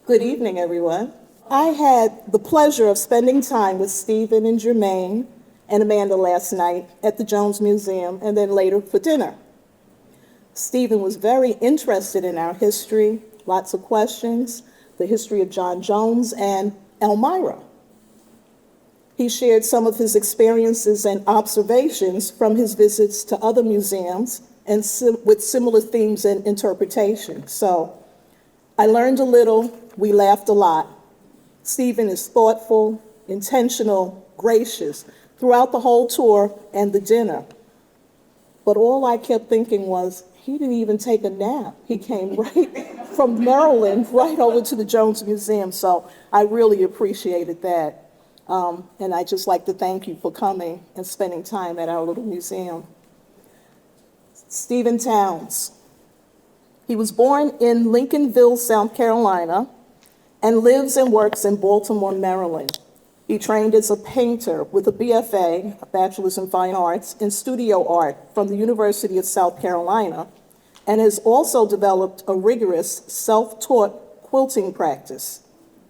Good evening, everyone. I had the pleasure of spending time with Stephen and Jermaine and Amanda last night at the Jones Museum and then later for dinner. Stephen was very interested in our history, lots of questions, the history of John Jones and Elmira. He shared some of his experiences and observations from his visits to other museums and with similar themes and interpretations. So I learned a little, we laughed a lot. Stephen is thoughtful, intentional, gracious throughout the whole tour and the dinner. But all I kept thinking was, he didn't even take a nap. He came right from Maryland right over to the Jones Museum. So I really appreciated that. And I'd just like to thank you for coming and spending time at our little museum. Stephen Towns. He was born in Lincolnville, South Carolina, and lives and works in Baltimore, Maryland. He trained as a painter with a BFA, a Bachelor's in Fine Arts, in studio art from the University of South Carolina, and has also developed a rigorous self-taught quilting practice.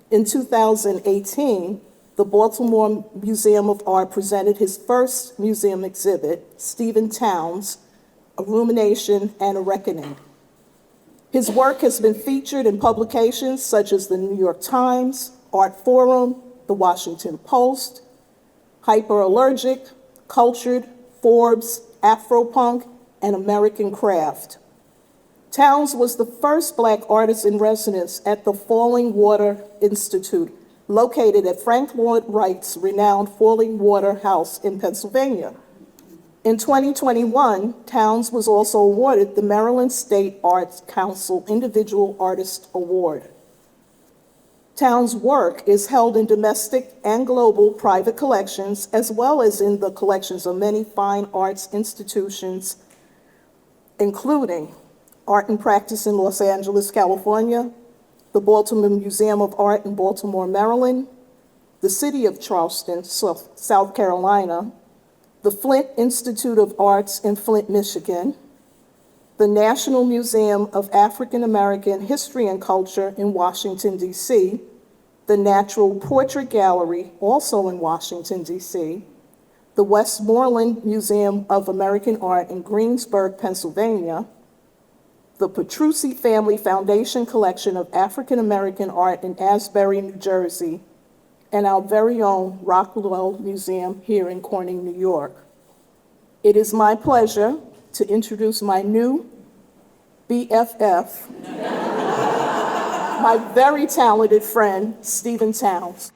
In 2018, the Baltimore Museum of Art presented his first museum exhibit, Stephen Towns, A Rumination and a Reckoning. His work has been featured in publications such as the New York Times, Artforum, the Washington Post, Hyperallergic, Cultured, Forbes, AFROPUNK, and American Craft. Towns was the first Black artist in residence at the Fallingwater Institute, located at Frank Lloyd Wrights' renowned Fallingwater House in Pennsylvania. In 2021, Towns was also awarded the Maryland State Arts Council Individual Artist Award. Towns' work is held in domestic and global private collections, as well as in the collections of many fine arts institutions, including Art and Practice in Los Angeles, California, the Baltimore Museum of Art in Baltimore, Maryland, the City of Charleston, South Carolina, the Flint Institute of Arts in Flint, Michigan, the National Museum of African American History and Culture in Washington, D.C., the Natural Portrait Gallery, also in Washington, D.C., the Westmoreland Museum of American Art in Greensburg, Pennsylvania, the Petrucci Family Foundation Collection of African American Art in Asbury, New Jersey, and our very own Rockwell Museum here in Corning, New York. It is my pleasure to introduce my new BFF, my very talented friend, Stephen Towns.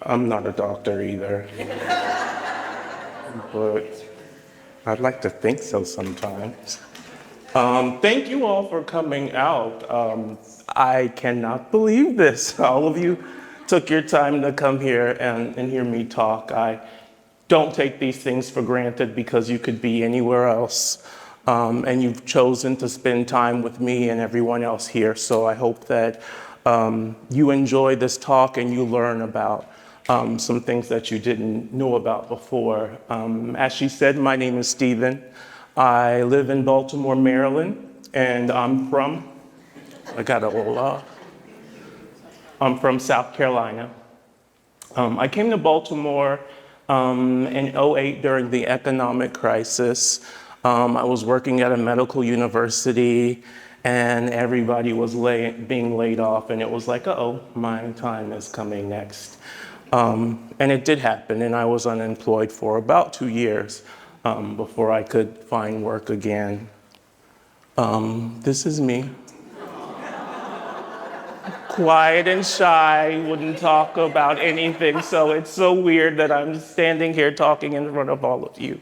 I'm not a doctor either, but I'd like to think so sometimes. Thank you all for coming out. I cannot believe this. All of you took your time to come here and hear me talk. I don't take these things for granted because you could be anywhere else, and you've chosen to spend time with me and everyone else here. So I hope that you enjoy this talk and you learn about some things that you didn't know about before. As she said, my name is Stephen. I live in Baltimore, Maryland, and I'm from South Carolina. I came to Baltimore in '08 during the economic crisis. I was working at a medical university and everybody was being laid off, and it was like, uh-oh, my time is coming next. And it did happen, and I was unemployed for about 2 years before I could find work again. This is me. Quiet and shy, wouldn't talk about anything, so it's so weird that I'm standing here talking in front of all of you.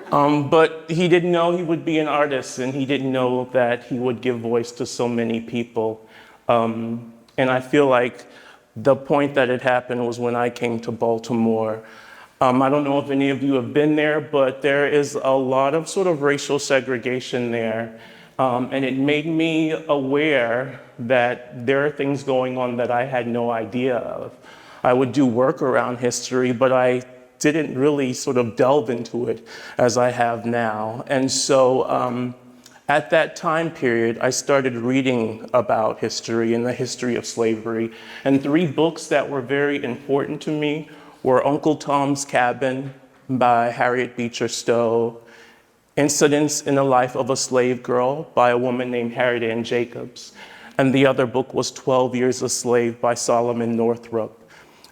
But he didn't know he would be an artist, and he didn't know that he would give voice to so many people. And I feel like the point that it happened was when I came to Baltimore. I don't know if any of you have been there, but there is a lot of sort of racial segregation there. And it made me aware that there are things going on that I had no idea of. I would do work around history, but I didn't really sort of delve into it as I have now. And so at that time period, I started reading about history and the history of slavery. And three books that were very important to me were Uncle Tom's Cabin by Harriet Beecher Stowe, Incidents in the Life of a Slave Girl by a woman named Harriet Ann Jacobs, and the other book was 12 Years a Slave by Solomon Northup.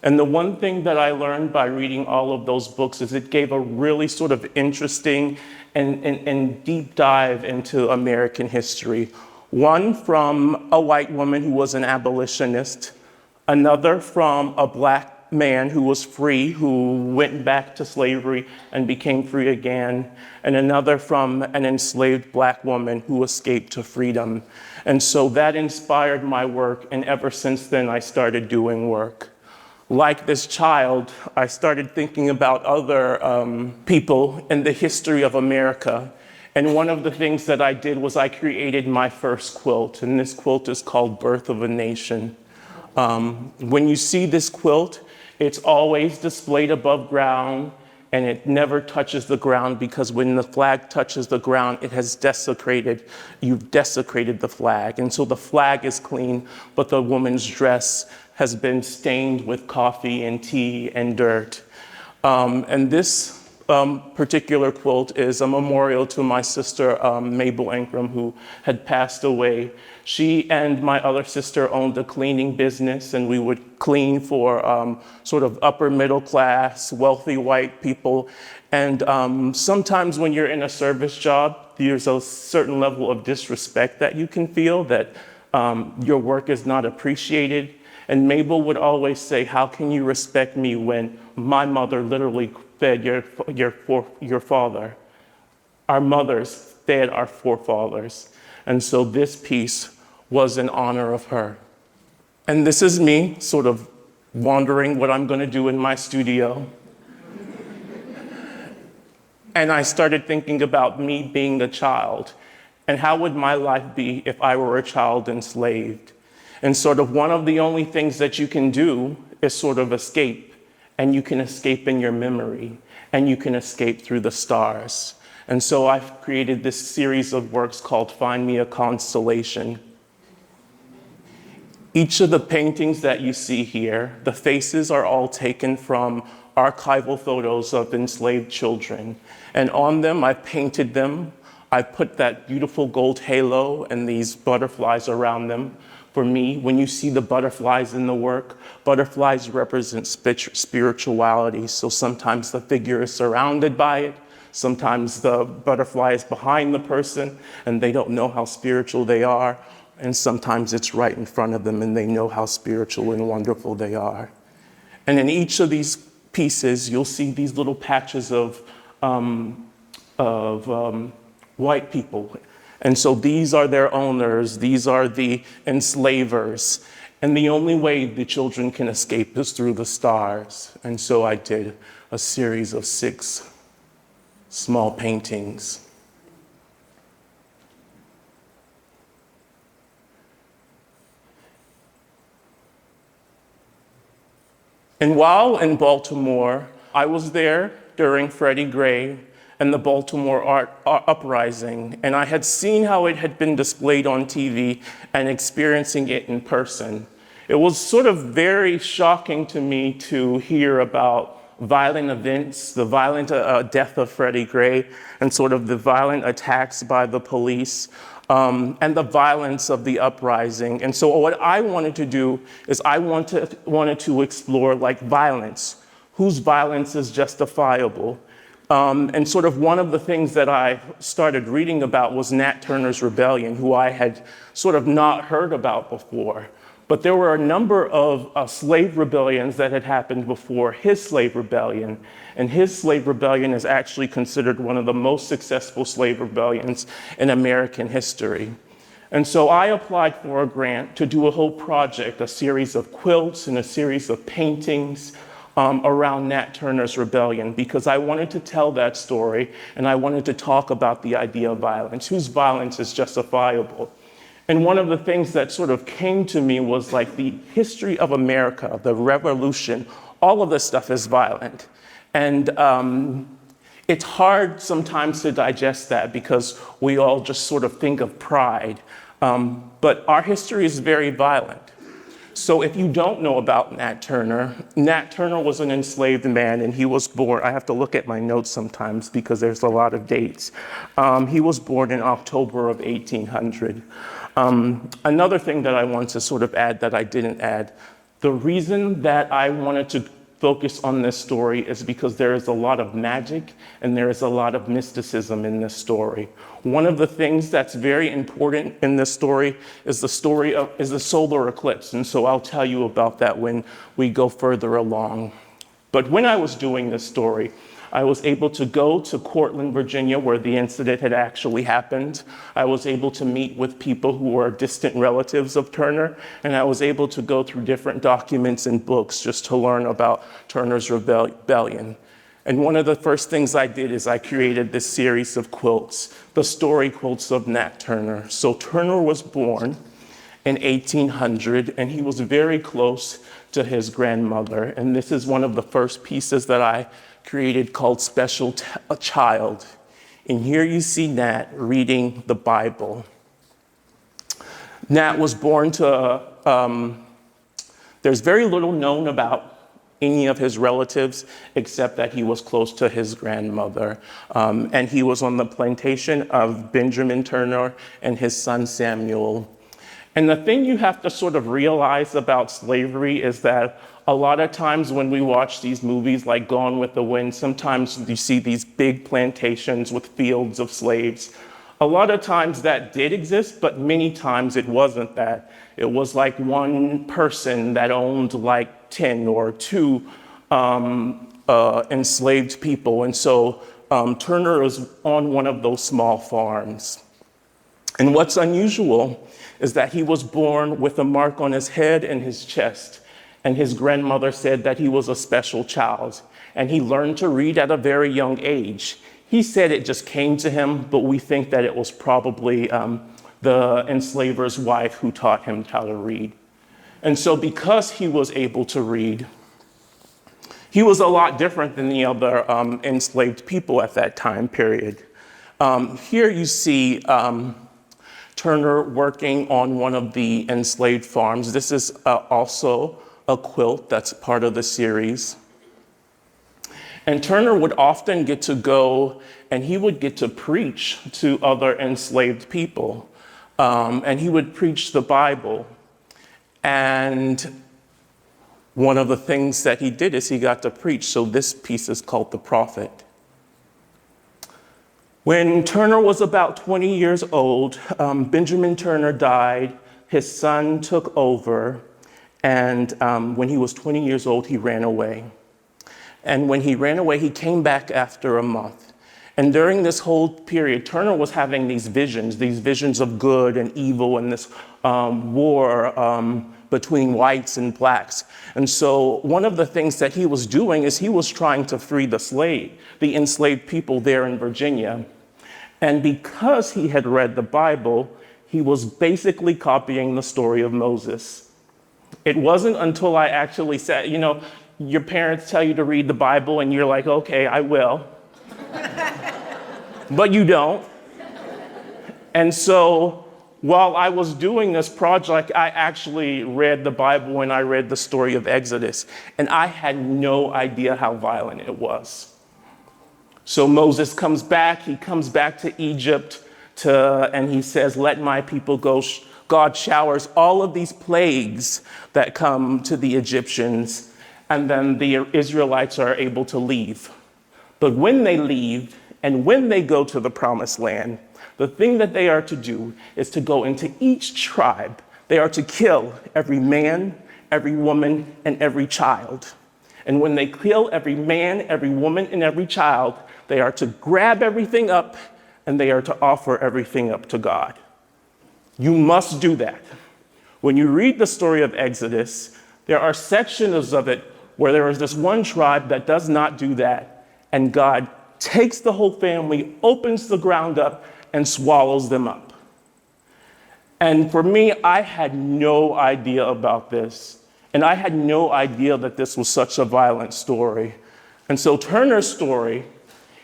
And the one thing that I learned by reading all of those books is it gave a really sort of interesting and deep dive into American history. One from a white woman who was an abolitionist, another from a black man who was free, who went back to slavery and became free again, and another from an enslaved black woman who escaped to freedom. And so that inspired my work, and ever since then I started doing work. Like this child, I started thinking about other people in the history of America. And one of the things that I did was I created my first quilt, and this quilt is called Birth of a Nation. When you see this quilt, it's always displayed above ground, and it never touches the ground, because when the flag touches the ground, it has desecrated, you've desecrated the flag. And so the flag is clean, but the woman's dress has been stained with coffee and tea and dirt. And this particular quilt is a memorial to my sister, Mabel Ingram, who had passed away. She and my other sister owned a cleaning business, and we would clean for sort of upper middle class, wealthy white people. And sometimes when you're in a service job, there's a certain level of disrespect that you can feel, that your work is not appreciated. And Mabel would always say, "How can you respect me when my mother literally fed your father? Our mothers fed our forefathers." And so this piece was in honor of her. And this is me sort of wondering what I'm going to do in my studio. And I started thinking about me being a child, and how would my life be if I were a child enslaved? And sort of one of the only things that you can do is sort of escape. And you can escape in your memory, and you can escape through the stars. And so I've created this series of works called Find Me a Constellation. Each of the paintings that you see here, the faces are all taken from archival photos of enslaved children. And on them, I painted them. I put that beautiful gold halo and these butterflies around them. For me, when you see the butterflies in the work, butterflies represent spirituality. So sometimes the figure is surrounded by it. Sometimes the butterfly is behind the person and they don't know how spiritual they are. And sometimes it's right in front of them and they know how spiritual and wonderful they are. And in each of these pieces, you'll see these little patches of white people. And so these are their owners, these are the enslavers. And the only way the children can escape is through the stars. And so I did a series of 6 small paintings. And while in Baltimore, I was there during Freddie Gray and the Baltimore Art Uprising, and I had seen how it had been displayed on TV and experiencing it in person. It was sort of very shocking to me to hear about violent events, the violent death of Freddie Gray, and sort of the violent attacks by the police, and the violence of the uprising. And so what I wanted to do is I wanted to explore like violence. Whose violence is justifiable? And sort of one of the things that I started reading about was Nat Turner's rebellion, who I had sort of not heard about before. But there were a number of slave rebellions that had happened before his slave rebellion. And his slave rebellion is actually considered one of the most successful slave rebellions in American history. And so I applied for a grant to do a whole project, a series of quilts and a series of paintings around Nat Turner's rebellion, because I wanted to tell that story and I wanted to talk about the idea of violence, whose violence is justifiable. And one of the things that sort of came to me was like the history of America, the revolution, all of this stuff is violent. And it's hard sometimes to digest that because we all just sort of think of pride. But our history is very violent. So if you don't know about Nat Turner was an enslaved man, and he was born, I have to look at my notes sometimes because there's a lot of dates. He was born in October of 1800. Another thing that I want to sort of add that I didn't add, the reason that I wanted to focus on this story is because there is a lot of magic and there is a lot of mysticism in this story. One of the things that's very important in this story is the solar eclipse, and so I'll tell you about that when we go further along. But when I was doing this story, I was able to go to Cortland, Virginia, where the incident had actually happened. I was able to meet with people who were distant relatives of Turner, and I was able to go through different documents and books just to learn about Turner's rebellion. And one of the first things I did is I created this series of quilts, the story quilts of Nat Turner. So Turner was born in 1800, and he was very close to his grandmother. And this is one of the first pieces that I created called Special Child. And here you see Nat reading the Bible. Nat was born to, there's very little known about any of his relatives except that he was close to his grandmother. And he was on the plantation of Benjamin Turner and his son Samuel. And the thing you have to sort of realize about slavery is that a lot of times when we watch these movies like Gone with the Wind, sometimes you see these big plantations with fields of slaves. A lot of times that did exist, but many times it wasn't that. It was like one person that owned like 10 or 2 enslaved people. And so Turner was on one of those small farms. And what's unusual is that he was born with a mark on his head and his chest. And his grandmother said that he was a special child. And he learned to read at a very young age. He said it just came to him, but we think that it was probably the enslaver's wife who taught him how to read. And so because he was able to read, he was a lot different than the other enslaved people at that time period. Here you see Turner working on one of the enslaved farms. This is also a quilt that's part of the series. And Turner would often get to go and he would get to preach to other enslaved people. And he would preach the Bible. And one of the things that he did is he got to preach. So this piece is called The Prophet. When Turner was about 20 years old, Benjamin Turner died. His son took over. And when he was 20 years old, he ran away. And when he ran away, he came back after a month. And during this whole period, Turner was having these visions of good and evil and this war between whites and blacks. And so one of the things that he was doing is he was trying to free the enslaved people there in Virginia. And because he had read the Bible, he was basically copying the story of Moses. It wasn't until I actually said, your parents tell you to read the Bible and you're like, okay, I will. But you don't. And so while I was doing this project, I actually read the Bible and I read the story of Exodus. And I had no idea how violent it was. So Moses comes back, he comes back to Egypt and he says, let my people go. God showers all of these plagues that come to the Egyptians, and then the Israelites are able to leave. But when they leave and when they go to the promised land, the thing that they are to do is to go into each tribe. They are to kill every man, every woman, and every child. And when they kill every man, every woman, and every child, they are to grab everything up and they are to offer everything up to God. You must do that. When you read the story of Exodus, there are sections of it where there is this one tribe that does not do that, and God takes the whole family, opens the ground up, and swallows them up. And for me, I had no idea about this. And I had no idea that this was such a violent story. And so Turner's story,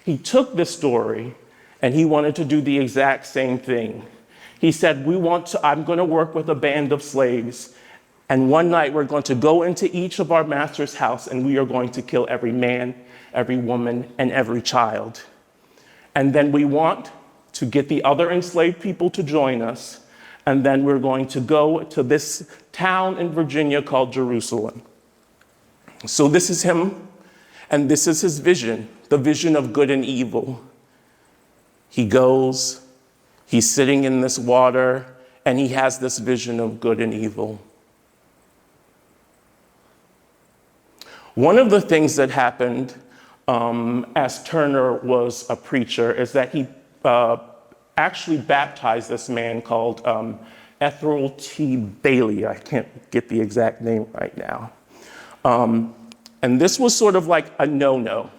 he took this story and he wanted to do the exact same thing. He said, I'm going to work with a band of slaves. And one night we're going to go into each of our master's house and we are going to kill every man, every woman, and every child. And then we want to get the other enslaved people to join us. And then we're going to go to this town in Virginia called Jerusalem. So this is him, and this is his vision, the vision of good and evil. He goes, he's sitting in this water, and he has this vision of good and evil. One of the things that happened as Turner was a preacher is that he actually baptized this man called Ethel T. Bailey. I can't get the exact name right now. And this was sort of like a no-no.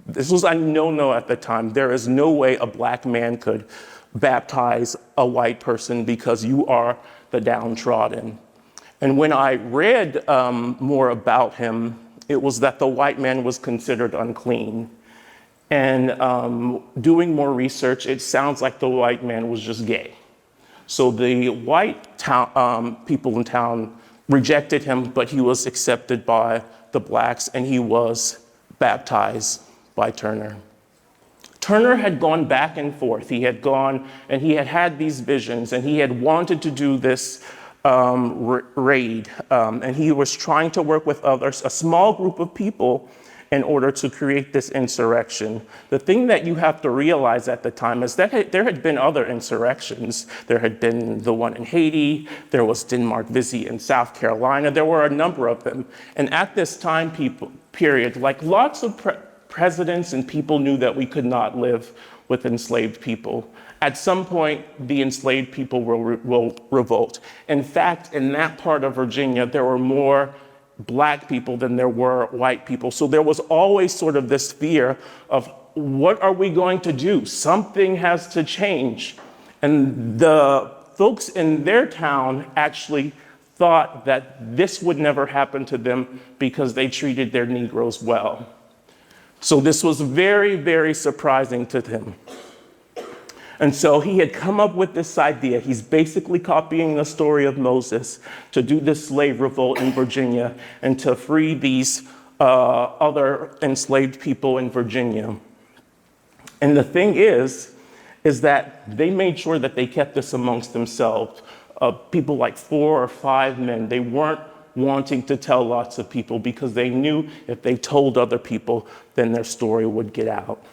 This was a no-no at the time. There is no way a black man could baptize a white person because you are the downtrodden. And when I read more about him, it was that the white man was considered unclean. And doing more research, it sounds like the white man was just gay. So the white people in town rejected him, but he was accepted by the blacks, and he was baptized by Turner. Turner had gone back and forth. He had gone and he had had these visions, and he had wanted to do this raid, and he was trying to work with others, a small group of people, in order to create this insurrection. The thing that you have to realize at the time is that there had been other insurrections. There had been the one in Haiti, there was Denmark-Vesey in South Carolina, there were a number of them. And at this time period, like lots of presidents and people knew that we could not live with enslaved people. At some point, the enslaved people will revolt. In fact, in that part of Virginia, there were more black people than there were white people. So there was always sort of this fear of, what are we going to do? Something has to change. And the folks in their town actually thought that this would never happen to them because they treated their Negroes well. So this was very, very surprising to them. And so he had come up with this idea. He's basically copying the story of Moses to do this slave revolt in Virginia and to free these other enslaved people in Virginia. And the thing is that they made sure that they kept this amongst themselves. People like 4 or 5 men, they weren't wanting to tell lots of people because they knew if they told other people, then their story would get out.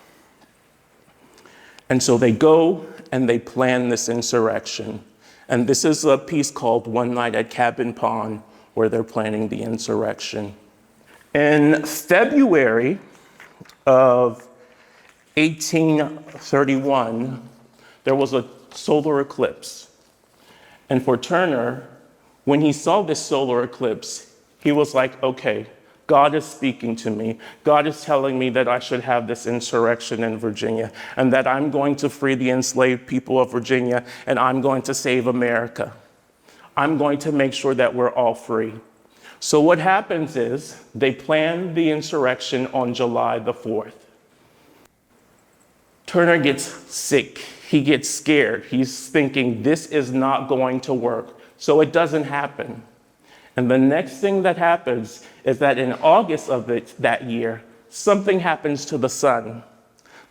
And so they go and they plan this insurrection. And this is a piece called One Night at Cabin Pond, where they're planning the insurrection. In February of 1831, there was a solar eclipse. And for Turner, when he saw this solar eclipse, he was like, okay, God is speaking to me. God is telling me that I should have this insurrection in Virginia and that I'm going to free the enslaved people of Virginia and I'm going to save America. I'm going to make sure that we're all free. So what happens is they plan the insurrection on July the 4th. Turner gets sick. He gets scared. He's thinking this is not going to work. So it doesn't happen. And the next thing that happens is that in August of that year, something happens to the sun.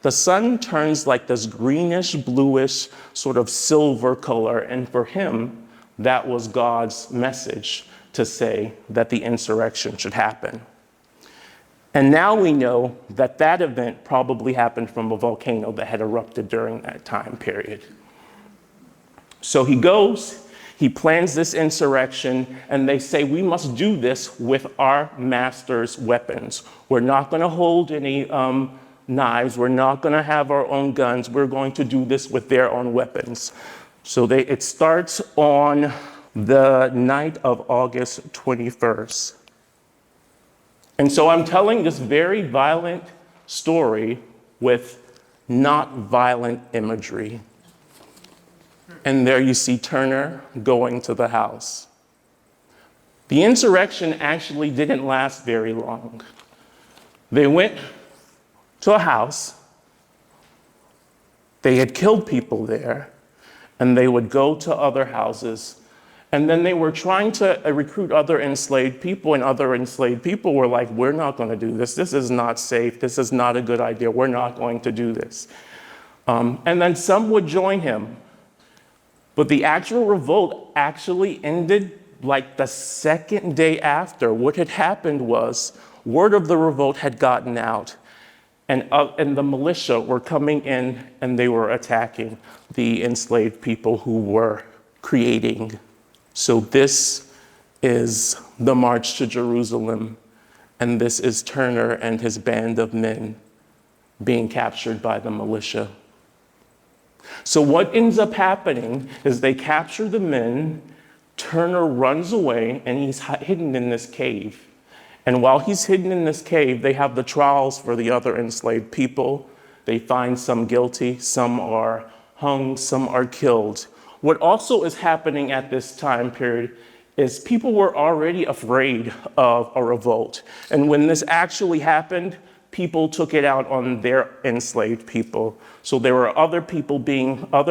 The sun turns like this greenish, bluish, sort of silver color. And for him, that was God's message to say that the insurrection should happen. And now we know that that event probably happened from a volcano that had erupted during that time period. So he goes. He plans this insurrection, and they say, we must do this with our master's weapons. We're not going to hold any knives. We're not going to have our own guns. We're going to do this with their own weapons. So it starts on the night of August 21st. And so I'm telling this very violent story with not violent imagery. And there you see Turner going to the house. The insurrection actually didn't last very long. They went to a house, they had killed people there, and they would go to other houses. And then they were trying to recruit other enslaved people, and other enslaved people were like, we're not going to do this. This is not safe. This is not a good idea. We're not going to do this. And then some would join him. But the actual revolt actually ended like the second day after. What had happened was word of the revolt had gotten out, and the militia were coming in and they were attacking the enslaved people who were creating. So this is the March to Jerusalem, and this is Turner and his band of men being captured by the militia. So what ends up happening is they capture the men, Turner runs away, and he's hidden in this cave. And while he's hidden in this cave, they have the trials for the other enslaved people. They find some guilty, some are hung, some are killed. What also is happening at this time period is people were already afraid of a revolt. And when this actually happened, people took it out on their enslaved people. So there were other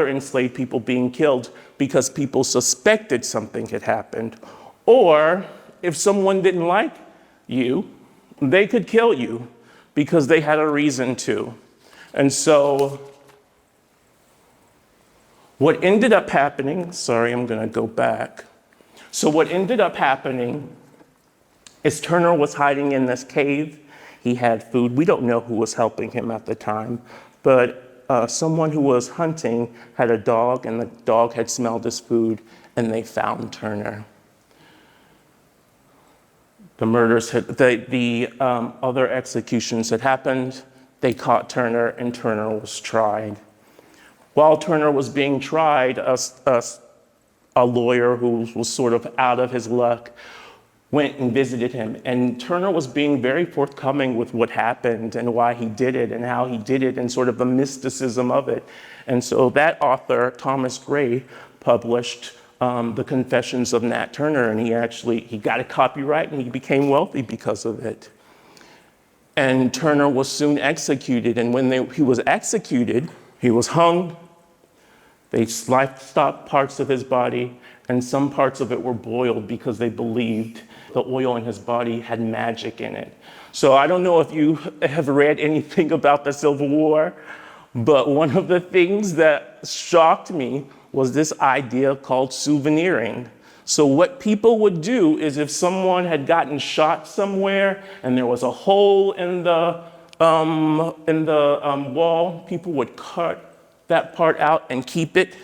enslaved people being killed because people suspected something had happened. Or if someone didn't like you, they could kill you because they had a reason to. And so what ended up happening, sorry, I'm gonna go back. So what ended up happening is Turner was hiding in this cave. He had food. We don't know who was helping him at the time, but someone who was hunting had a dog, and the dog had smelled his food, and they found Turner. The murders the other executions had happened. They caught Turner, and Turner was tried. While Turner was being tried, a lawyer who was sort of out of his luck went and visited him. And Turner was being very forthcoming with what happened and why he did it and how he did it and sort of the mysticism of it. And so that author, Thomas Gray, published The Confessions of Nat Turner, and he got a copyright and he became wealthy because of it. And Turner was soon executed, and when he was executed, he was hung. They sliced off parts of his body, and some parts of it were boiled because they believed the oil in his body had magic in it. So I don't know if you have read anything about the Civil War, but one of the things that shocked me was this idea called souveniring. So what people would do is if someone had gotten shot somewhere and there was a hole in the wall, people would cut that part out and keep it.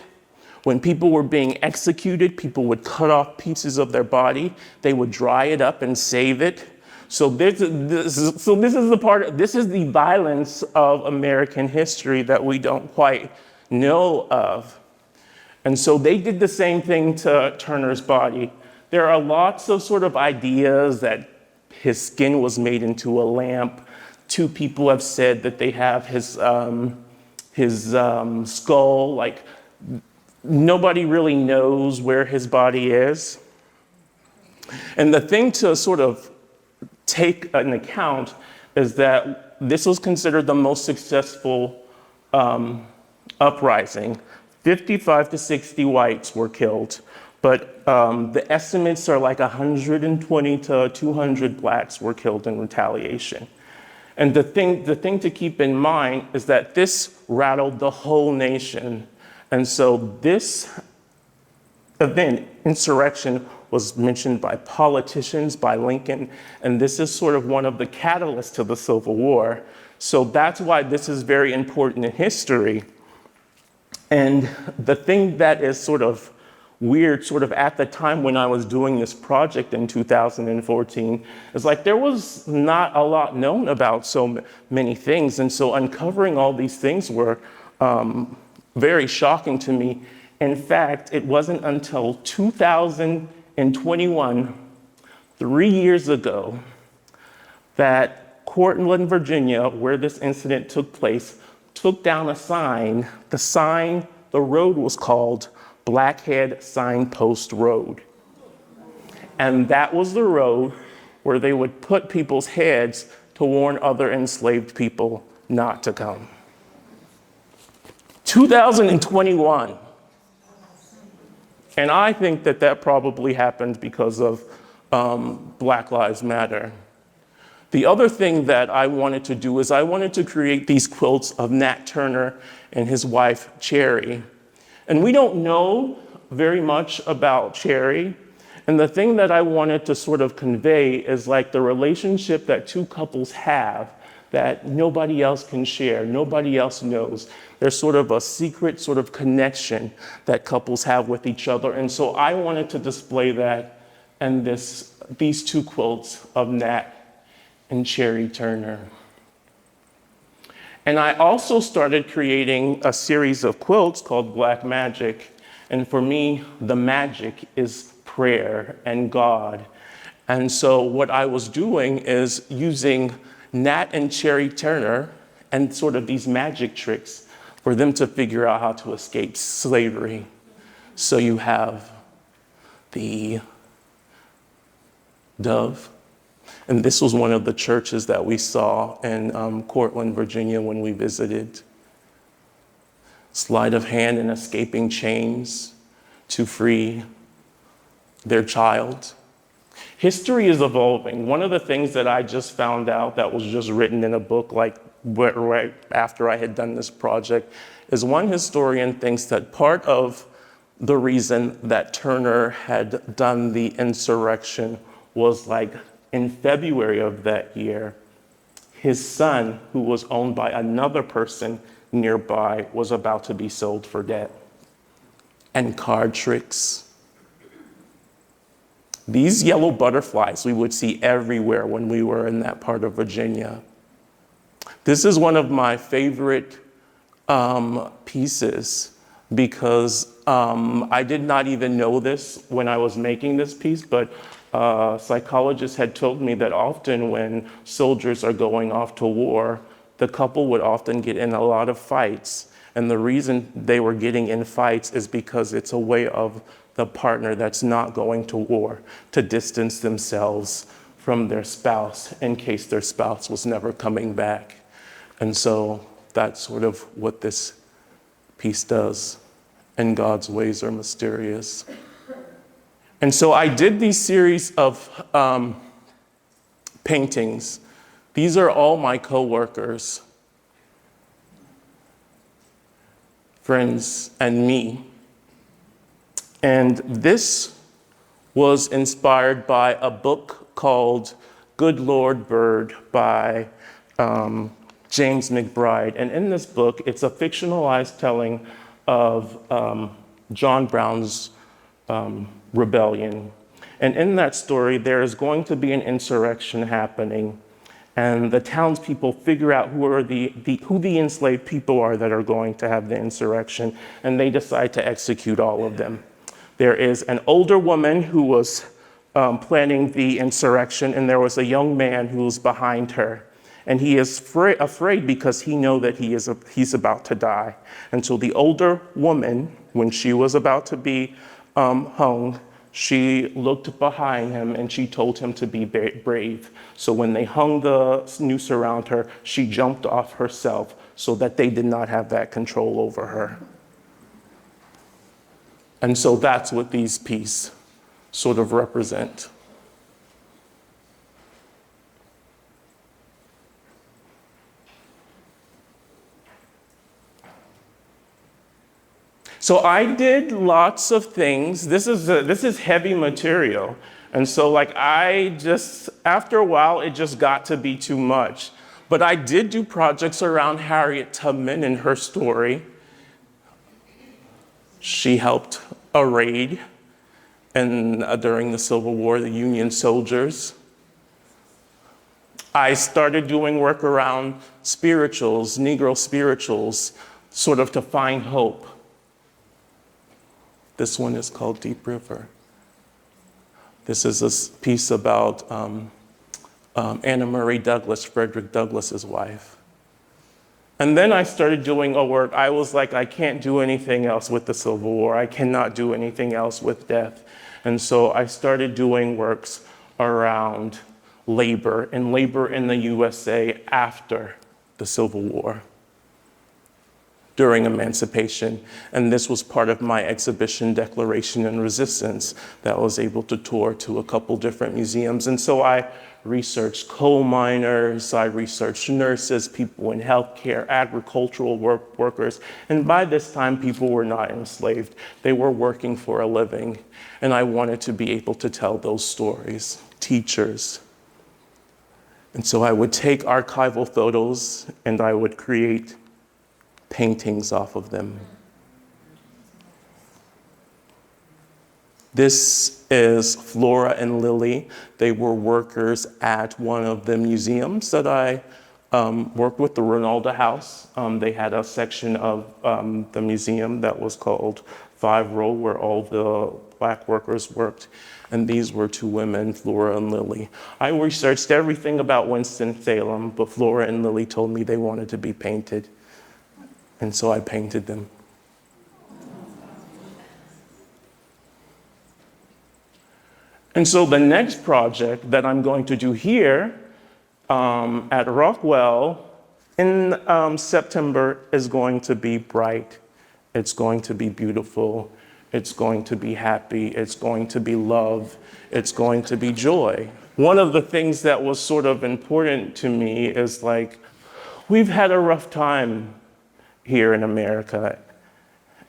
When people were being executed, people would cut off pieces of their body. They would dry it up and save it. So this is the violence of American history that we don't quite know of. And so they did the same thing to Turner's body. There are lots of sort of ideas that his skin was made into a lamp. Two people have said that they have his skull. Like, nobody really knows where his body is. And the thing to sort of take an account is that this was considered the most successful uprising. 55 to 60 whites were killed, but the estimates are like 120 to 200 blacks were killed in retaliation. And the thing to keep in mind is that this rattled the whole nation. And so this event, insurrection, was mentioned by politicians, by Lincoln, and this is sort of one of the catalysts to the Civil War. So that's why this is very important in history. And the thing that is sort of weird, sort of at the time when I was doing this project in 2014, is like there was not a lot known about so many things. And so uncovering all these things were very shocking to me. In fact, it wasn't until 2021, 3 years ago, that Cortland, Virginia, where this incident took place, took down a sign. The road was called Blackhead Signpost Road. And that was the road where they would put people's heads to warn other enslaved people not to come. 2021. And I think that that probably happened because of Black Lives Matter. The other thing that I wanted to do is I wanted to create these quilts of Nat Turner and his wife, Cherry. And we don't know very much about Cherry. And the thing that I wanted to sort of convey is like the relationship that two couples have that nobody else can share, nobody else knows. There's sort of a secret sort of connection that couples have with each other. And so I wanted to display that in these two quilts of Nat and Cherry Turner. And I also started creating a series of quilts called Black Magic. And for me, the magic is prayer and God. And so what I was doing is using Nat and Cherry Turner and sort of these magic tricks for them to figure out how to escape slavery. So you have the dove. And this was one of the churches that we saw in Cortland, Virginia when we visited. Sleight of hand and escaping chains to free their child. History is evolving. One of the things that I just found out that was just written in a book like right after I had done this project is one historian thinks that part of the reason that Turner had done the insurrection was like in February of that year, his son, who was owned by another person nearby, was about to be sold for debt. And card tricks. These yellow butterflies we would see everywhere when we were in that part of Virginia. This is one of my favorite pieces because I did not even know this when I was making this piece, but psychologists had told me that often when soldiers are going off to war, the couple would often get in a lot of fights. And the reason they were getting in fights is because it's a way of the partner that's not going to war to distance themselves from their spouse in case their spouse was never coming back. And so that's sort of what this piece does. And God's ways are mysterious. And so I did these series of paintings. These are all my coworkers, friends, and me. And this was inspired by a book called Good Lord Bird by James McBride. And in this book, it's a fictionalized telling of John Brown's rebellion. And in that story, there is going to be an insurrection happening. And the townspeople figure out who the enslaved people are that are going to have the insurrection, and they decide to execute all of them. There is an older woman who was planning the insurrection, and there was a young man who was behind her. And he is afraid because he knows that he's about to die. And so the older woman, when she was about to be hung, she looked behind him and she told him to be brave. So when they hung the noose around her, she jumped off herself so that they did not have that control over her. And so that's what these pieces sort of represent. So I did lots of things. This is heavy material. And so after a while, it just got to be too much. But I did do projects around Harriet Tubman and her story. She helped a raid during the Civil War, the Union soldiers. I started doing work around spirituals, Negro spirituals, sort of to find hope. This one is called Deep River. This is a piece about Anna Murray Douglas, Frederick Douglass's wife. And then I started doing a work. I was like, I can't do anything else with the Civil War. I cannot do anything else with death. And so I started doing works around labor in the USA after the Civil War, during emancipation. And this was part of my exhibition, Declaration and Resistance, that was able to tour to a couple different museums. And so I researched coal miners, I researched nurses, people in healthcare, agricultural workers. And by this time, people were not enslaved. They were working for a living. And I wanted to be able to tell those stories. Teachers. And so I would take archival photos and I would create paintings off of them. This is Flora and Lily. They were workers at one of the museums that I worked with, the Ronaldo House. They had a section of the museum that was called 5-Row, where all the Black workers worked. And these were two women, Flora and Lily. I researched everything about Winston-Salem, but Flora and Lily told me they wanted to be painted. And so I painted them. And so the next project that I'm going to do here at Rockwell in September is going to be bright. It's going to be beautiful. It's going to be happy. It's going to be love. It's going to be joy. One of the things that was sort of important to me is like, we've had a rough time here in America.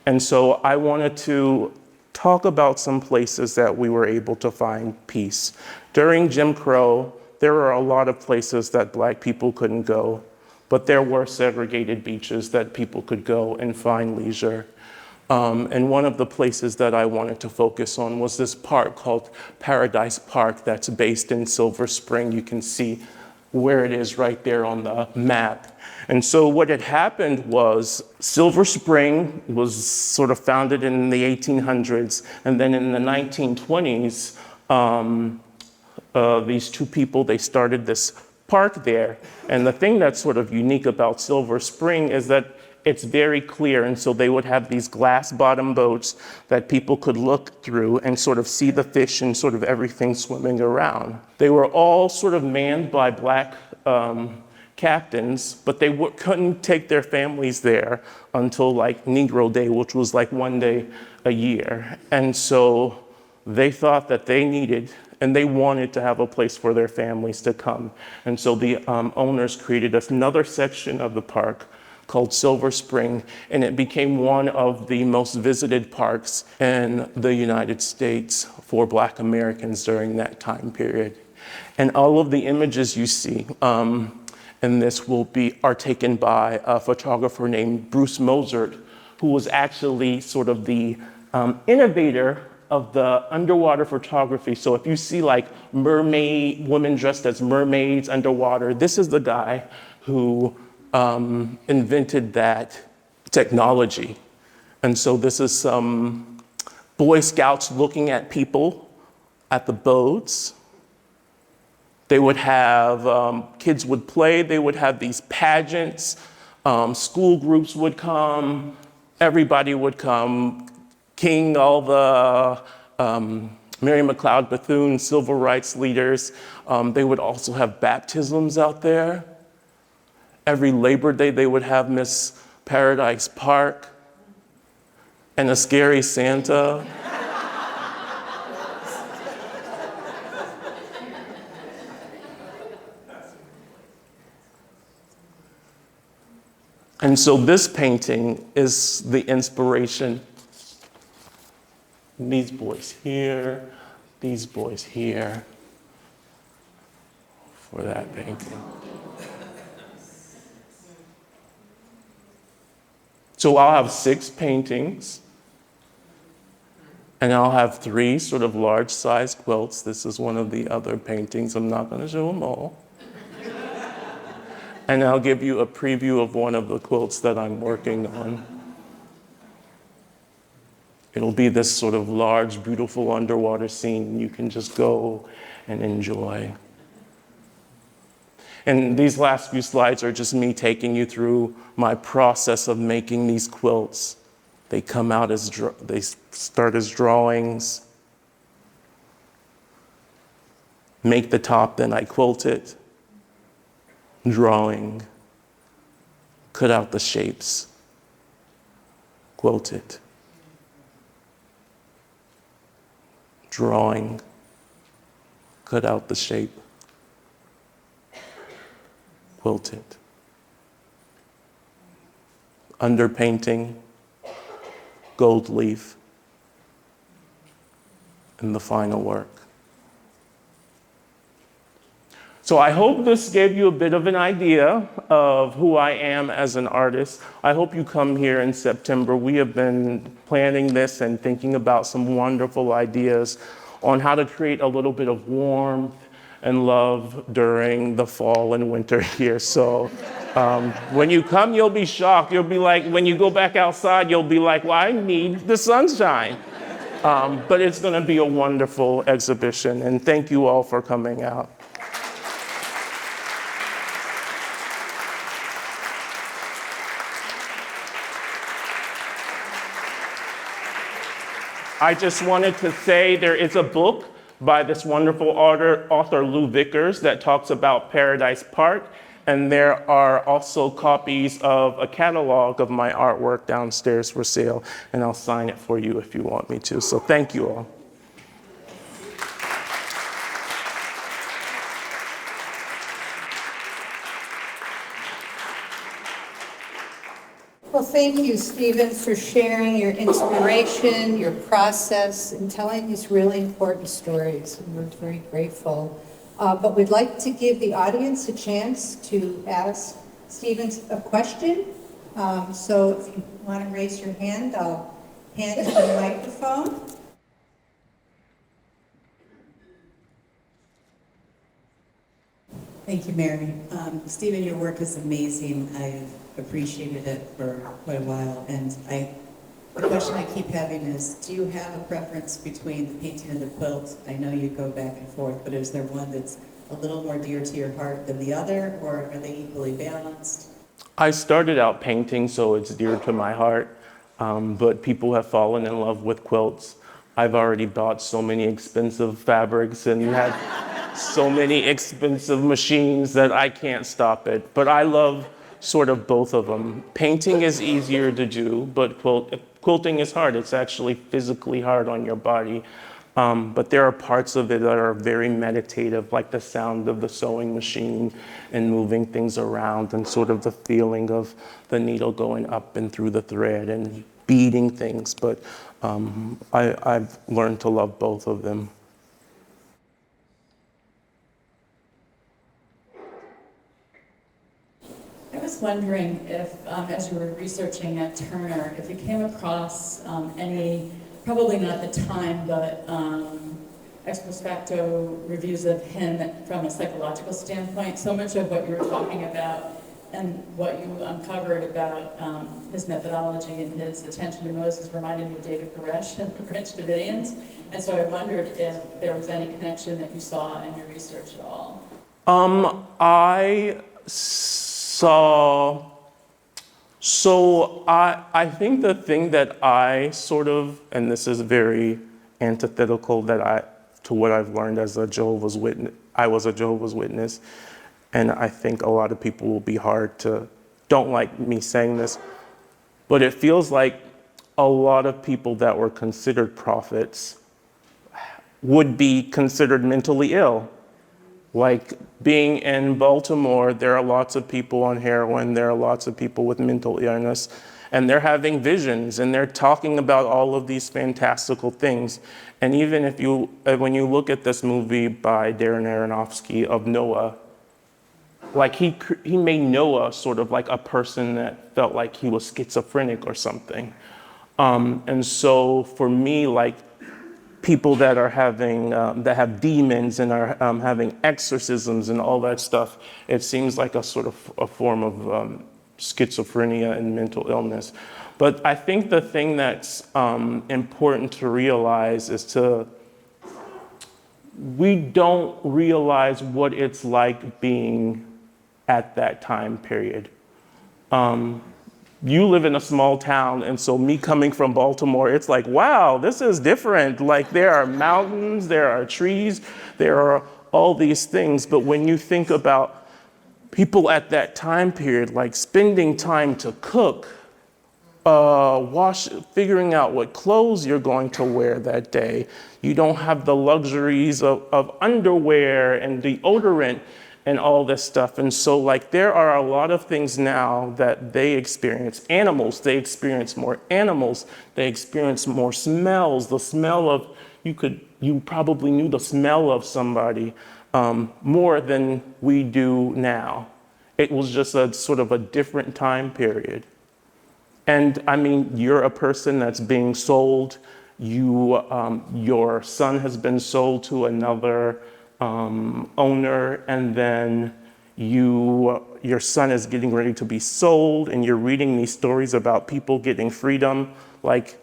And so I wanted to talk about some places that we were able to find peace. During Jim Crow, there were a lot of places that Black people couldn't go, but there were segregated beaches that people could go and find leisure. And one of the places that I wanted to focus on was this park called Paradise Park that's based in Silver Spring. You can see where it is right there on the map. And so what had happened was Silver Spring was sort of founded in the 1800s, and then in the 1920s, these two people, they started this park there. And the thing that's sort of unique about Silver Spring is that it's very clear, and so they would have these glass bottom boats that people could look through and sort of see the fish and sort of everything swimming around. They were all sort of manned by Black captains, but they couldn't take their families there until like Negro Day, which was like one day a year. And so they thought that they needed and they wanted to have a place for their families to come. And so the owners created another section of the park called Silver Spring, and it became one of the most visited parks in the United States for Black Americans during that time period. And all of the images you see in this are taken by a photographer named Bruce Mozart, who was actually sort of the innovator of the underwater photography. So if you see like women dressed as mermaids underwater, this is the guy who invented that technology. And so this is some Boy Scouts looking at people at the boats. They would have, kids would play, they would have these pageants, school groups would come, everybody would come, King, all the Mary McLeod Bethune, civil rights leaders. They would also have baptisms out there. Every Labor Day, they would have Miss Paradise Park and a scary Santa. And so this painting is the inspiration. These boys here, these boys here for that painting. So I'll have 6 paintings, and I'll have 3 sort of large-sized quilts. This is one of the other paintings. I'm not going to show them all. And I'll give you a preview of one of the quilts that I'm working on. It'll be this sort of large, beautiful underwater scene you can just go and enjoy. And these last few slides are just me taking you through my process of making these quilts. They come out as, they start as drawings, make the top, then I quilt it, drawing, cut out the shapes, quilt it, drawing, cut out the shape, quilt it. Underpainting, gold leaf, and the final work. So I hope this gave you a bit of an idea of who I am as an artist. I hope you come here in September. We have been planning this and thinking about some wonderful ideas on how to create a little bit of warmth and love during the fall and winter here. So when you come, you'll be shocked. You'll be like, when you go back outside, you'll be like, well, I need the sunshine. But it's gonna be a wonderful exhibition, and thank you all for coming out. I just wanted to say there is a book by this wonderful author Lou Vickers that talks about Paradise Park, and there are also copies of a catalog of my artwork downstairs for sale, and I'll sign it for you if you want me to. So thank you all. Well, thank you, Stephen, for sharing your inspiration, your process, and telling these really important stories. And we're very grateful. But we'd like to give the audience a chance to ask Stephen a question. So if you want to raise your hand, I'll hand you the microphone. Thank you, Mary. Stephen, your work is amazing. I've appreciated it for quite a while. And the question I keep having is, do you have a preference between the painting and the quilt? I know you go back and forth, but is there one that's a little more dear to your heart than the other, or are they equally balanced? I started out painting, so it's dear to my heart, but people have fallen in love with quilts. I've already bought so many expensive fabrics and had so many expensive machines that I can't stop it. But I love sort of both of them. Painting is easier to do, but quilting is hard. It's actually physically hard on your body. But there are parts of it that are very meditative, like the sound of the sewing machine and moving things around, and sort of the feeling of the needle going up and through the thread and beating things. But I've learned to love both of them. I was wondering if, as you were researching at Turner, if you came across any, probably not at the time, but ex post facto reviews of him from a psychological standpoint. So much of what you were talking about and what you uncovered about his methodology and his attention to Moses reminded me of David Koresh and the French Davidians. And so I wondered if there was any connection that you saw in your research at all. I think the thing that I sort of, and this is very antithetical to what I've learned as a Jehovah's Witness. I was a Jehovah's Witness, and I think a lot of people will be don't like me saying this, but it feels like a lot of people that were considered prophets would be considered mentally ill. Like being in Baltimore, there are lots of people on heroin, there are lots of people with mental illness, and they're having visions and they're talking about all of these fantastical things. And even if when you look at this movie by Darren Aronofsky of Noah, like he made Noah sort of like a person that felt like he was schizophrenic or something. And so for me, like, people that are having, that have demons and are having exorcisms and all that stuff, it seems like a sort of a form of schizophrenia and mental illness. But I think the thing that's important to realize is we don't realize what it's like being at that time period. You live in a small town, and so me coming from Baltimore, it's like, wow, this is different. Like, there are mountains, there are trees, there are all these things. But when you think about people at that time period, like spending time to cook, figuring out what clothes you're going to wear that day. You don't have the luxuries of underwear and deodorant and all this stuff. And so like there are a lot of things now that they experience. Animals, they experience more animals. They experience more smells. The smell of, you probably knew the smell of somebody more than we do now. It was just a sort of a different time period. And I mean, you're a person that's being sold. Your son has been sold to another owner, and then your son is getting ready to be sold, and you're reading these stories about people getting freedom. Like,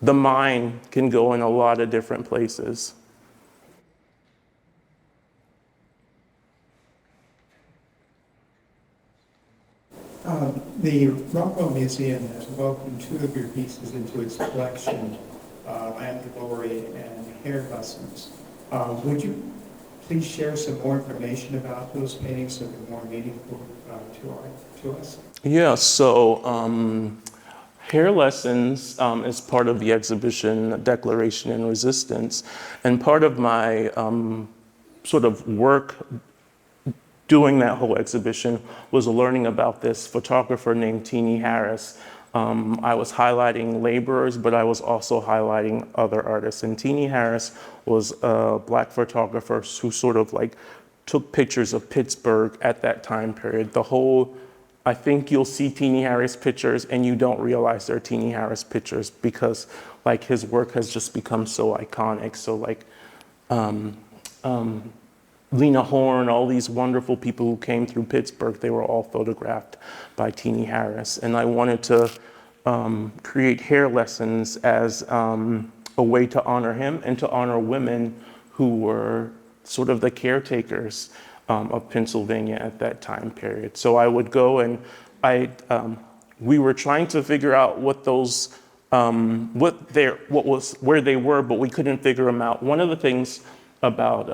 the mind can go in a lot of different places. The Rockwell Museum has welcomed two of your pieces into its collection, Land of Glory and Hair Lessons. Would you please share some more information about those paintings so they're more meaningful to us? Yeah, so Hair Lessons is part of the exhibition Declaration and Resistance, and part of my sort of work doing that whole exhibition was learning about this photographer named Teenie Harris. I was highlighting laborers, but I was also highlighting other artists. And Teenie Harris was a Black photographer who sort of like took pictures of Pittsburgh at that time period. I think you'll see Teenie Harris pictures and you don't realize they're Teenie Harris pictures because like his work has just become so iconic. So like, Lena Horne, all these wonderful people who came through Pittsburgh, they were all photographed by Teenie Harris. And I wanted to create Hair Lessons as a way to honor him and to honor women who were sort of the caretakers of Pennsylvania at that time period. So I would go and we were trying to figure out what those, where they were, but we couldn't figure them out. One of the things about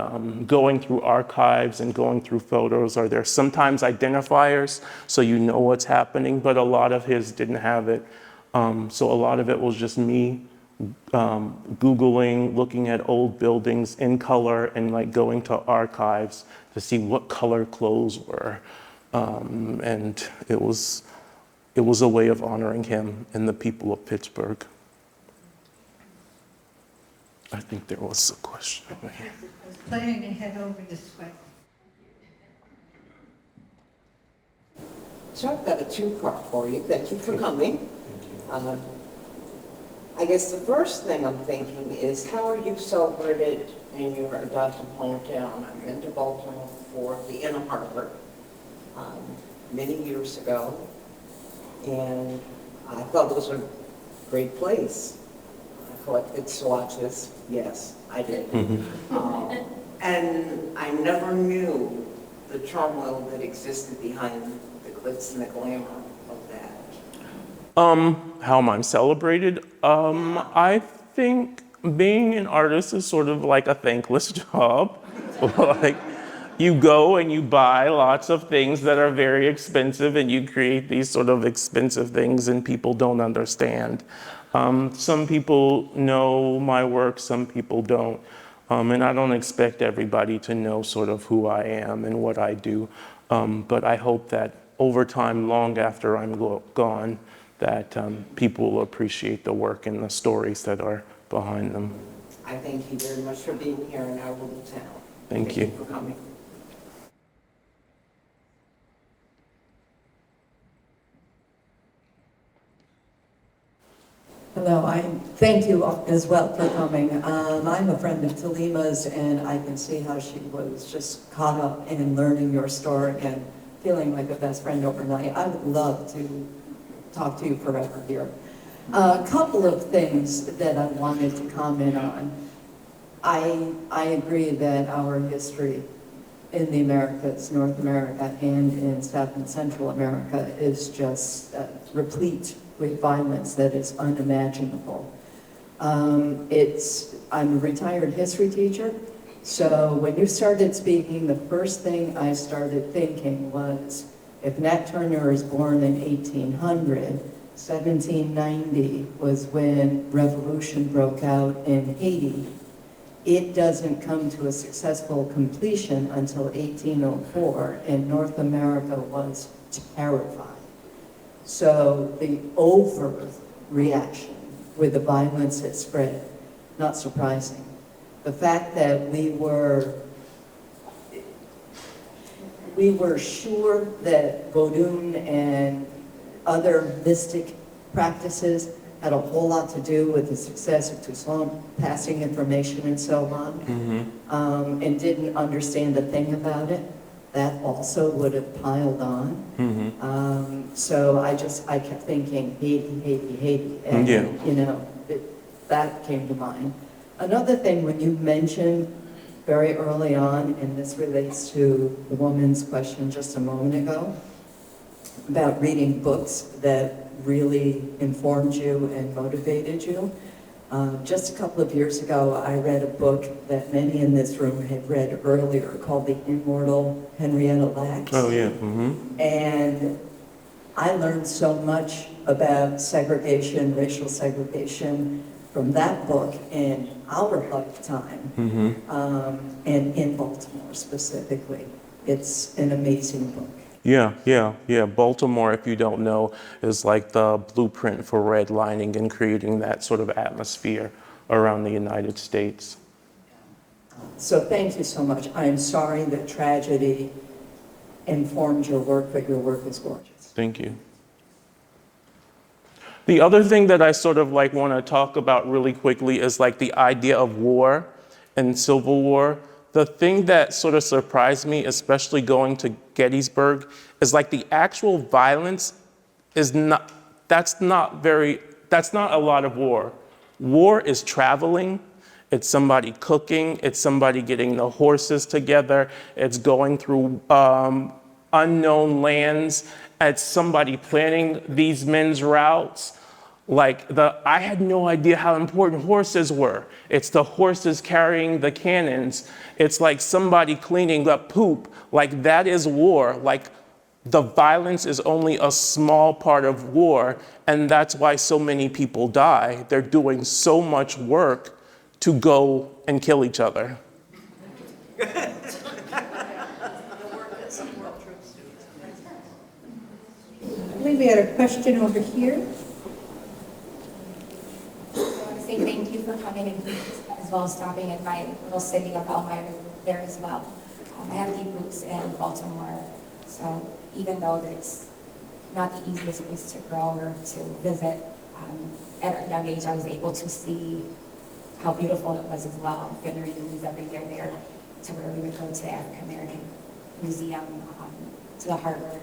going through archives and going through photos are there's sometimes identifiers so you know what's happening, but a lot of his didn't have it. So a lot of it was just me Googling, looking at old buildings in color and like going to archives to see what color clothes were. And it was a way of honoring him and the people of Pittsburgh. I think there was a question over here. I was planning to head over this way. So I've got a two-part for you. Thank you for coming. I guess the first thing I'm thinking is, how are you celebrated in your adopted hometown? I've been to Baltimore for the Inner Harbor many years ago, and I thought it was a great place. I collected swatches. Yes, I did. And I never knew the turmoil that existed behind the glitz and the glamour of that. How am I celebrated? I think being an artist is sort of like a thankless job. Like, you go and you buy lots of things that are very expensive and you create these sort of expensive things and people don't understand. Some people know my work, some people don't. And I don't expect everybody to know sort of who I am and what I do. But I hope that over time, long after I'm gone, that people will appreciate the work and the stories that are behind them. I thank you very much for being here in our little town. Thank you. For coming. Hello, I thank you as well for coming. I'm a friend of Talima's, and I can see how she was just caught up in learning your story and feeling like a best friend overnight. I would love to talk to you forever here. A couple of things that I wanted to comment on. I agree that our history in the Americas, North America, and in South and Central America is just replete with violence that is unimaginable. I'm a retired history teacher, so when you started speaking, the first thing I started thinking was, if Nat Turner is born in 1800, 1790 was when revolution broke out in Haiti. It doesn't come to a successful completion until 1804, and North America was terrified. So the overreaction with the violence that spread, not surprising. The fact that we were sure that Vodun and other mystic practices had a whole lot to do with the success of Toussaint passing information and so on, and didn't understand a thing about it, that also would have piled on. So I kept thinking, Haiti, and you know, that came to mind. Another thing, when you mentioned very early on, and this relates to the woman's question just a moment ago, about reading books that really informed you and motivated you. Just a couple of years ago, I read a book that many in this room had read earlier called The Immortal Henrietta Lacks. Oh, yeah. And I learned so much about segregation, racial segregation, from that book in our lifetime, and in Baltimore specifically. It's an amazing book. Yeah. Baltimore, if you don't know, is like the blueprint for redlining and creating that sort of atmosphere around the United States. So thank you so much. I'm sorry that tragedy informed your work, but your work is gorgeous. Thank you. The other thing that I sort of like want to talk about really quickly is like the idea of war and Civil War. The thing that sort of surprised me, especially going to Gettysburg, is like the actual violence is not, that's not a lot of war. War is traveling, it's somebody cooking, it's somebody getting the horses together, it's going through unknown lands, it's somebody planning these men's routes. I had no idea how important horses were. It's the horses carrying the cannons. It's like somebody cleaning up poop. Like, that is war. Like, the violence is only a small part of war, and that's why so many people die. They're doing so much work to go and kill each other. I believe we had a question over here. Say thank you for coming and as well as stopping in my little city of Elmira there as well. I have deep roots in Baltimore, so even though it's not the easiest place to grow or to visit, at a young age I was able to see how beautiful it was as well. I'm going to read the news every year there to where we would go to the African American Museum, to the harbor,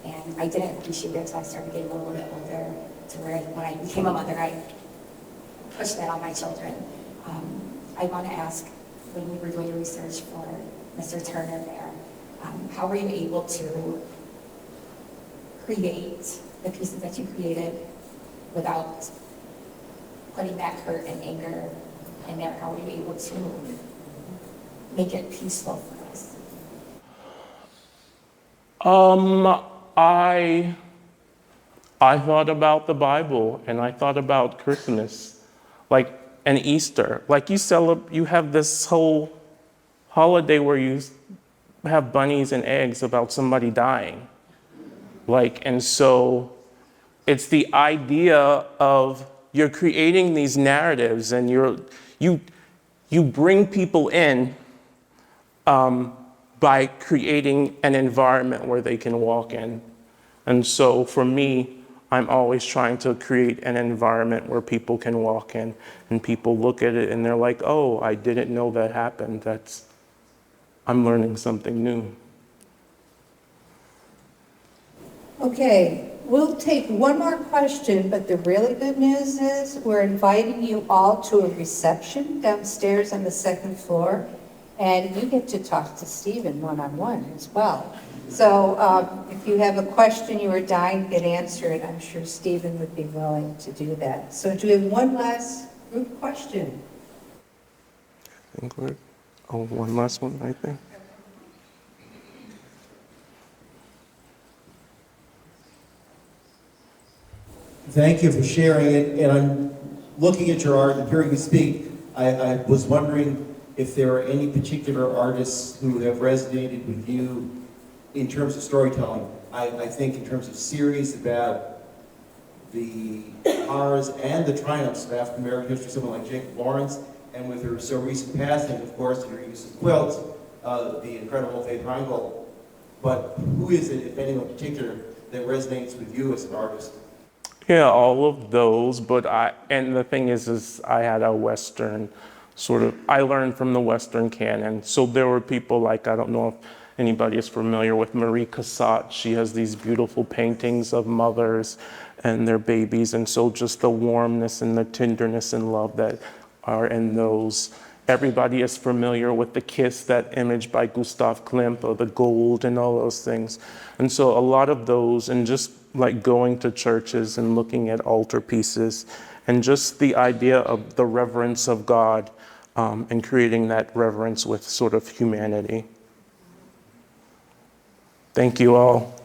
and I didn't appreciate it until I started getting a little bit older, to where when I became a mother, I push that on my children. I want to ask, when we were doing your research for Mr. Turner there, how were you able to create the pieces that you created without putting that hurt and anger in there? How were you able to make it peaceful for us? I thought about the Bible, and I thought about Christmas. And Easter, you have this whole holiday where you have bunnies and eggs about somebody dying. And so it's the idea of you're creating these narratives, and you bring people in by creating an environment where they can walk in. And so for me, I'm always trying to create an environment where people can walk in and people look at it and they're like, oh, I didn't know that happened. I'm learning something new. Okay, we'll take one more question, but the really good news is we're inviting you all to a reception downstairs on the second floor. And you get to talk to Stephen one-on-one as well. So if you have a question you were dying to get answered, I'm sure Stephen would be willing to do that. So do we have one last group question? I think we're, oh, one last one, I think. Thank you for sharing it, and I'm looking at your art and hearing you speak. I was wondering if there are any particular artists who have resonated with you in terms of storytelling. I think in terms of series about the horrors and the triumphs of African American history, someone like Jacob Lawrence, and with her so recent passing, of course, and her use of quilts, the incredible Faith Heingold. But who is it, if anyone in particular, that resonates with you as an artist? Yeah, all of those, but and the thing is I had a Western I learned from the Western canon. So there were people like, I don't know if anybody is familiar with Marie Cassatt. She has these beautiful paintings of mothers and their babies. And so just the warmness and the tenderness and love that are in those. Everybody is familiar with the Kiss, that image by Gustav Klimt, or the gold and all those things. And so a lot of those, and just like going to churches and looking at altar pieces, and just the idea of the reverence of God, and creating that reverence with sort of humanity. Thank you all.